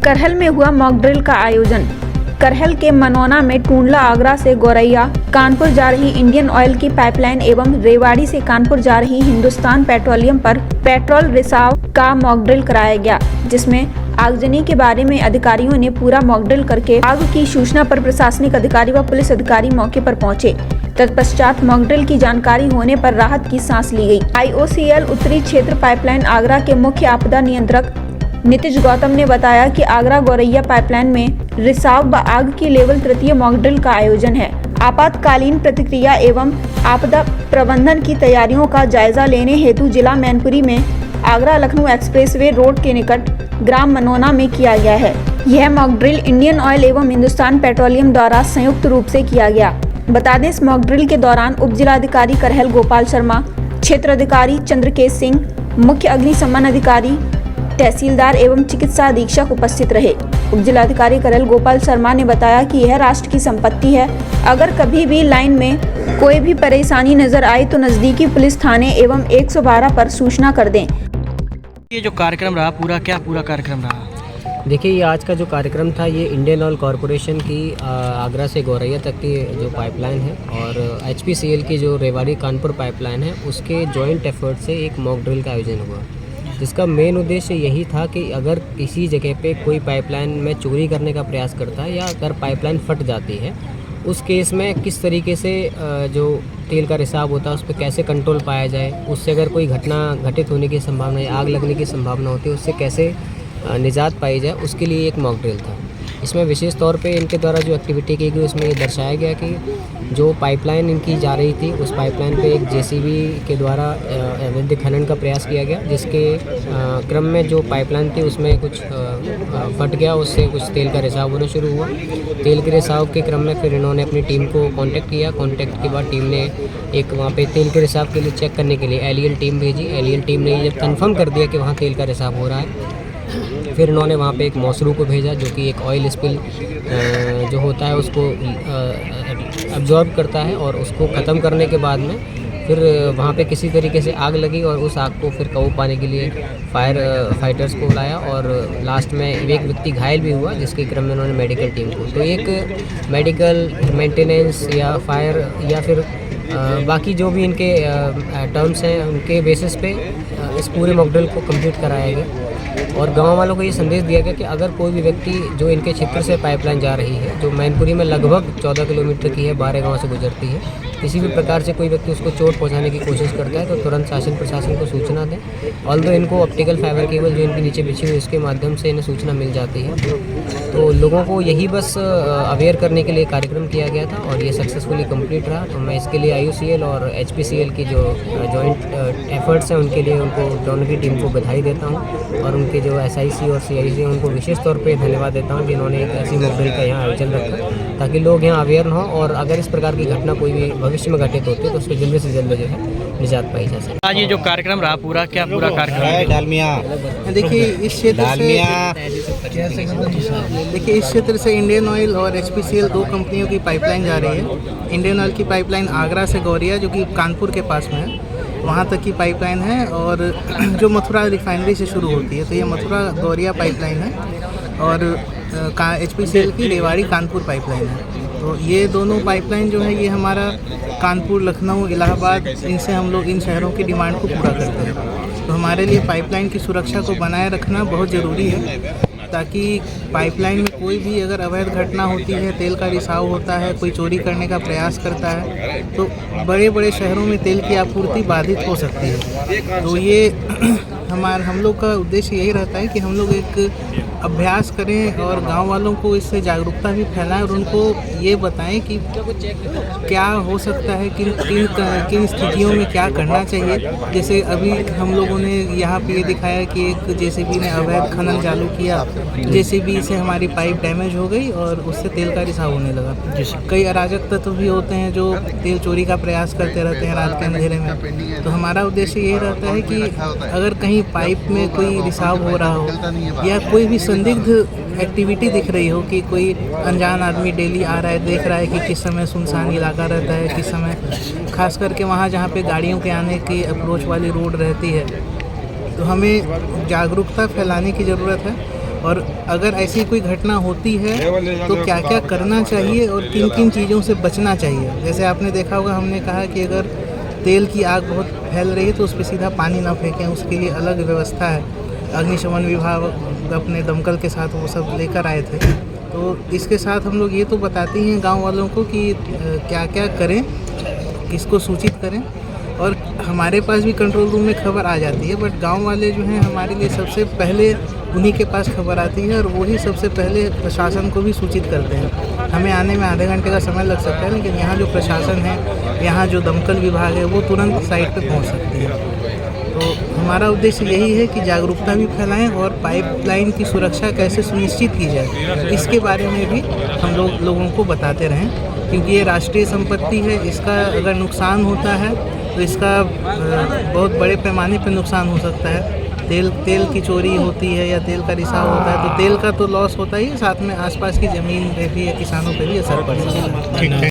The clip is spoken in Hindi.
करहल में हुआ मॉक ड्रिल का आयोजन। करहल के मनोना में टूंडला आगरा से गौरैया कानपुर जा रही इंडियन ऑयल की पाइपलाइन एवं रेवाड़ी से कानपुर जा रही हिंदुस्तान पेट्रोलियम पर पेट्रोल रिसाव का मॉक ड्रिल कराया गया, जिसमें आगजनी के बारे में अधिकारियों ने पूरा मॉक ड्रिल करके आग की सूचना पर प्रशासनिक अधिकारी व पुलिस अधिकारी मौके पर पहुंचे। तत्पश्चात मॉक ड्रिल की जानकारी होने पर राहत की सांस ली गई। IOCL उत्तरी क्षेत्र पाइपलाइन आगरा के मुख्य आपदा नियंत्रक नीतीश गौतम ने बताया कि आगरा गौरैया पाइपलाइन में रिसाव व आग की लेवल तृतीय मॉक ड्रिल का आयोजन है। आपातकालीन प्रतिक्रिया एवं आपदा प्रबंधन की तैयारियों का जायजा लेने हेतु जिला मैनपुरी में आगरा लखनऊ एक्सप्रेसवे रोड के निकट ग्राम मनोना में किया गया है। यह मॉक ड्रिल इंडियन ऑयल एवं हिंदुस्तान पेट्रोलियम द्वारा संयुक्त रूप से किया गया। बता दें, इस मॉक ड्रिल के दौरान उप जिलाधिकारी करहल गोपाल शर्मा, क्षेत्र अधिकारी चंद्रकेश सिंह, मुख्य अग्निशमन अधिकारी, तहसीलदार एवं चिकित्सा अधीक्षक उपस्थित रहे। उप जिलाधिकारी करहल गोपाल शर्मा ने बताया कि यह राष्ट्र की संपत्ति है। अगर कभी भी लाइन में कोई भी परेशानी नजर आए तो नजदीकी पुलिस थाने एवं 112 पर सूचना कर दें। ये जो कार्यक्रम रहा पूरा कार्यक्रम रहा? देखिए, ये आज का जो कार्यक्रम था ये इंडियन ऑयल कॉरपोरेशन की आगरा से गौरैया तक की जो पाइपलाइन है और HPCL की जो रेवाड़ी कानपुर पाइपलाइन है उसके जॉइंट एफर्ट से एक मॉक ड्रिल का आयोजन हुआ, जिसका मेन उद्देश्य यही था कि अगर किसी जगह पे कोई पाइपलाइन में चोरी करने का प्रयास करता है या अगर पाइपलाइन फट जाती है, उस केस में किस तरीके से जो तेल का रिसाव होता है उस पर कैसे कंट्रोल पाया जाए, उससे अगर कोई घटना घटित होने की संभावना या आग लगने की संभावना होती है उससे कैसे निजात पाई जाए, उसके लिए एक मॉक ड्रिल था। इसमें विशेष तौर पे इनके द्वारा जो एक्टिविटी की गई उसमें ये दर्शाया गया कि जो पाइपलाइन इनकी जा रही थी उस पाइपलाइन पे एक JCB के द्वारा अवैध खनन का प्रयास किया गया, जिसके क्रम में जो पाइपलाइन थी उसमें कुछ फट गया, उससे कुछ तेल का रिसाव होना शुरू हुआ। तेल के रिसाव के क्रम में फिर इन्होंने अपनी टीम को कांटेक्ट किया। कांटेक्ट के बाद टीम ने एक वहाँ पे तेल के रिसाव के लिए चेक करने के लिए एलियल टीम भेजी। एलियल टीम ने जब कन्फर्म कर दिया कि वहाँ तेल का रिसाव हो रहा है, फिर इन्होंने वहाँ पे एक मौसरू को भेजा जो कि एक ऑयल स्पिल जो होता है उसको अब्जॉर्ब करता है, और उसको ख़त्म करने के बाद में फिर वहाँ पे किसी तरीके से आग लगी और उस आग को फिर काबू पाने के लिए फायर फाइटर्स को बुलाया और लास्ट में एक व्यक्ति घायल भी हुआ, जिसके क्रम में उन्होंने मेडिकल टीम को, तो एक मेडिकल मेंटेनेंस या फायर या फिर बाकी जो भी इनके टर्म्स हैं उनके बेसिस पे इस पूरे मॉक ड्रिल को कंप्लीट कराया गया। और गांव वालों को ये संदेश दिया गया कि अगर कोई भी व्यक्ति जो इनके क्षेत्र से पाइपलाइन जा रही है, जो मैनपुरी में लगभग 14 किलोमीटर की है, 12 गांव से गुजरती है, किसी भी प्रकार से कोई व्यक्ति उसको चोट पहुंचाने की कोशिश करता है तो तुरंत शासन प्रशासन को सूचना दें। ऑल्दो इनको ऑप्टिकल फाइबर केबल जो इनके नीचे बिछी हुई उसके माध्यम से इन्हें सूचना मिल जाती है, तो लोगों को यही बस अवेयर करने के लिए कार्यक्रम किया गया था और ये सक्सेसफुली कंप्लीट रहा। तो मैं इसके लिए IOCL और HPCL की जो जॉइंट एफर्ट्स हैं उनके लिए उनको दोनों की टीम को बधाई देता हूँ और उनके जो SIC और CIC हैं उनको विशेष तौर पे धन्यवाद देता हूँ जिन्होंने एक ऐसी मॉक ड्रिल का यहाँ आयोजन रखा ताकि लोग यहाँ अवेयर हों और अगर इस प्रकार की घटना कोई भी भविष्य में घटित होती है तो उससे जल्द से जल्द जो है निजात पाई जा सके। आज ये जो कार्यक्रम रहा पूरा कार्यक्रम है? देखिए, इस क्षेत्र से इंडियन ऑयल और HPCL दो कंपनियों की पाइपलाइन जा रही है। इंडियन ऑयल की पाइपलाइन आगरा से गौरैया जो कि कानपुर के पास में है वहाँ तक की पाइपलाइन है और जो मथुरा रिफाइनरी से शुरू होती है, तो ये मथुरा गौरैया पाइपलाइन है और HPCL की रेवाड़ी कानपुर पाइपलाइन है। तो ये दोनों पाइपलाइन जो है ये हमारा कानपुर, लखनऊ, इलाहाबाद, इनसे हम लोग इन शहरों की डिमांड को पूरा करते हैं। तो हमारे लिए पाइपलाइन की सुरक्षा को बनाए रखना बहुत ज़रूरी है ताकि पाइपलाइन में कोई भी अगर अवैध घटना होती है, तेल का रिसाव होता है, कोई चोरी करने का प्रयास करता है तो बड़े बड़े शहरों में तेल की आपूर्ति बाधित हो सकती है। तो ये हम लोग का उद्देश्य यही रहता है कि हम लोग एक अभ्यास करें और गांव वालों को इससे जागरूकता भी फैलाएं और उनको ये बताएं कि क्या हो सकता है, किन स्थितियों में क्या करना चाहिए। जैसे अभी हम लोगों ने यहाँ पे ये दिखाया कि एक JCB ने अवैध खनन चालू किया, JCB से हमारी पाइप डैमेज हो गई और उससे तेल का रिसाव होने लगा। कई अराजक तत्व भी होते हैं जो तेल चोरी का प्रयास करते रहते हैं रात के अंधेरे में। तो हमारा उद्देश्य ये रहता है कि अगर कहीं पाइप में कोई रिसाव हो रहा हो या कोई भी संदिग्ध एक्टिविटी दिख रही हो कि कोई अनजान आदमी डेली आ रहा है, देख रहा है कि किस समय सुनसान इलाका रहता है, किस समय खास करके वहाँ जहाँ पे गाड़ियों के आने की अप्रोच वाली रोड रहती है, तो हमें जागरूकता फैलाने की ज़रूरत है। और अगर ऐसी कोई घटना होती है तो क्या क्या करना चाहिए और किन किन चीज़ों से बचना चाहिए। जैसे आपने देखा होगा, हमने कहा कि अगर तेल की आग बहुत फैल रही है तो उस पर सीधा पानी ना फेंकें, उसके लिए अलग व्यवस्था है। अग्निशमन विभाग अपने दमकल के साथ वो सब लेकर आए थे। तो इसके साथ हम लोग ये तो बताते ही हैं गांव वालों को कि क्या क्या करें, किसको सूचित करें। और हमारे पास भी कंट्रोल रूम में खबर आ जाती है, बट गांव वाले जो हैं हमारे लिए सबसे पहले उन्हीं के पास खबर आती है और वही सबसे पहले प्रशासन को भी सूचित करते हैं। हमें आने में आधे घंटे का समय लग सकता है, लेकिन यहाँ जो प्रशासन है, यहाँ जो दमकल विभाग है, वो तुरंत साइट पे पहुँच सकती है। तो हमारा उद्देश्य यही है कि जागरूकता भी फैलाएं और पाइपलाइन की सुरक्षा कैसे सुनिश्चित की जाए, इसके बारे में भी हम लोगों को बताते रहें, क्योंकि ये राष्ट्रीय संपत्ति है। इसका अगर नुकसान होता है तो इसका बहुत बड़े पैमाने पर नुकसान हो सकता है। तेल की चोरी होती है या तेल का रिसाव होता है तो तेल का तो लॉस होता ही है, साथ में आसपास की ज़मीन पे भी या किसानों पे भी असर पड़ सकता है।